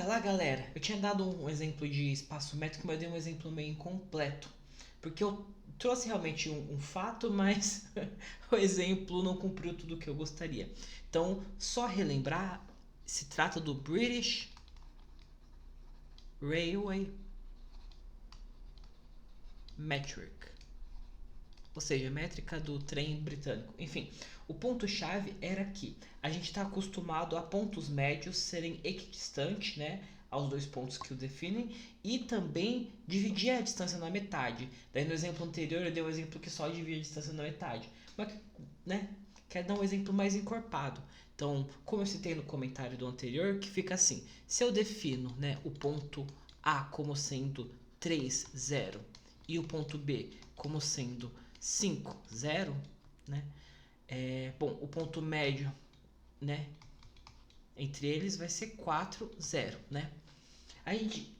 lá, galera, eu tinha dado um exemplo de espaço métrico, mas eu dei um exemplo meio incompleto. Porque eu trouxe realmente um fato, mas o exemplo não cumpriu tudo o que eu gostaria. Então, só relembrar, se trata do British Railway Metric, ou seja, métrica do trem britânico. Enfim, o ponto-chave era que a gente está acostumado a pontos médios serem equidistantes, né, aos dois pontos que o definem, e também dividir a distância na metade. Daí no exemplo anterior eu dei um exemplo que só divide a distância na metade, mas, né, quer dar um exemplo mais encorpado. Então, como eu citei no comentário do anterior, que fica assim: se eu defino, né, o ponto A como sendo 3, 0 e o ponto B como sendo 5, 0, né? Bom, o ponto médio, né, entre eles vai ser 4, 0, né?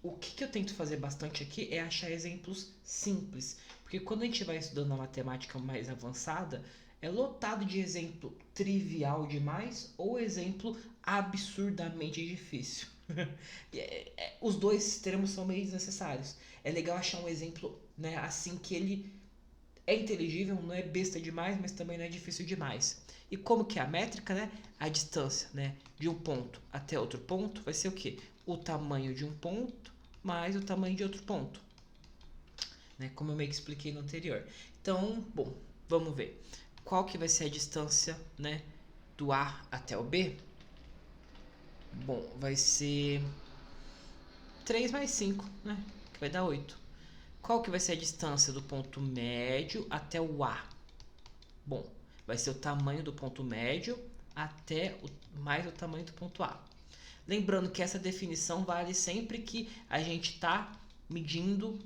O que eu tento fazer bastante aqui é achar exemplos simples, porque quando a gente vai estudando a matemática mais avançada, é lotado de exemplo trivial demais ou exemplo absurdamente difícil. Os dois termos são meio desnecessários. É legal achar um exemplo, né, assim que ele é inteligível, não é besta demais, mas também não é difícil demais. E como que é a métrica, né? A distância, né, de um ponto até outro ponto vai ser o quê? O tamanho de um ponto mais o tamanho de outro ponto, né? Como eu meio que expliquei no anterior. Então, bom, vamos ver. Qual que vai ser a distância, né, do A até o B? Bom, vai ser 3 mais 5, né? Que vai dar 8. Qual que vai ser a distância do ponto médio até o A? Bom, vai ser o tamanho do ponto médio mais o tamanho do ponto A. Lembrando que essa definição vale sempre que a gente está medindo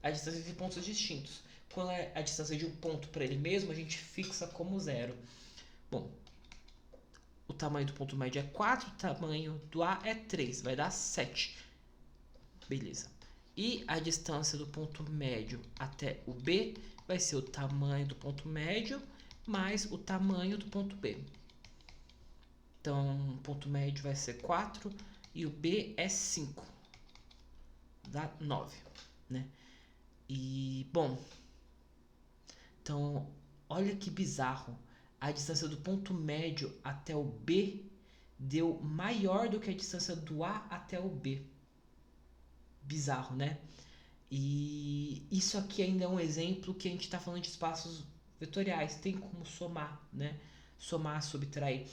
a distância de pontos distintos. Quando é a distância de um ponto para ele mesmo, a gente fixa como 0. Bom, o tamanho do ponto médio é 4, o tamanho do A é 3, vai dar 7. Beleza. E a distância do ponto médio até o B vai ser o tamanho do ponto médio mais o tamanho do ponto B. Então, o ponto médio vai ser 4 e o B é 5. Dá 9, né? E, bom, então, olha que bizarro. A distância do ponto médio até o B deu maior do que a distância do A até o B. Bizarro, né? E isso aqui ainda é um exemplo que a gente está falando de espaços vetoriais. Tem como somar, né? Somar, subtrair.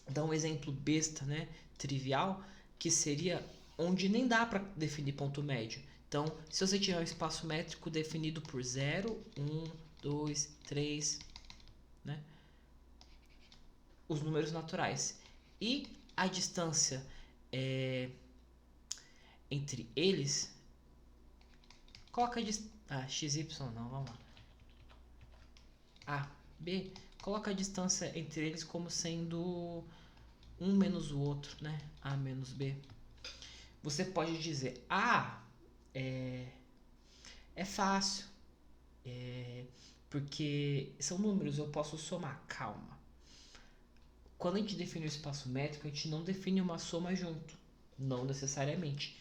Dá um exemplo besta, né? Trivial, que seria onde nem dá para definir ponto médio. Então, se você tiver um espaço métrico definido por 0, 1, 2, 3, né? Os números naturais. E a distância entre eles, coloca xy não, vamos lá. A, B, coloca a distância entre eles como sendo um menos o outro, né? A menos B. Você pode dizer, é fácil, porque são números, eu posso somar. Calma. Quando a gente define o espaço métrico, a gente não define uma soma junto. Não necessariamente.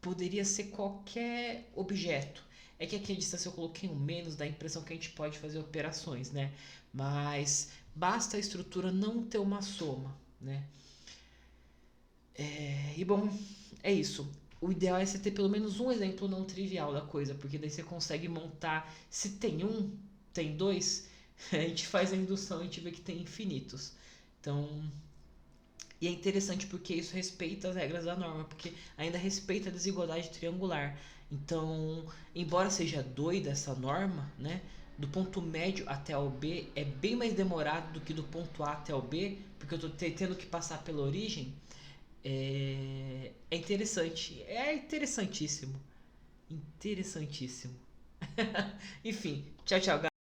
Poderia ser qualquer objeto. É que aqui a distância eu coloquei um menos, dá a impressão que a gente pode fazer operações, né? Mas basta a estrutura não ter uma soma, né? E bom, é isso. O ideal é você ter pelo menos um exemplo não trivial da coisa, porque daí você consegue montar. Se tem um, tem dois, a gente faz a indução e a gente vê que tem infinitos. Então, e é interessante porque isso respeita as regras da norma, porque ainda respeita a desigualdade triangular. Então, embora seja doida essa norma, né, do ponto médio até o B é bem mais demorado do que do ponto A até o B, porque eu estou tendo que passar pela origem. É interessante, é interessantíssimo. Interessantíssimo. Enfim, tchau, tchau, galera.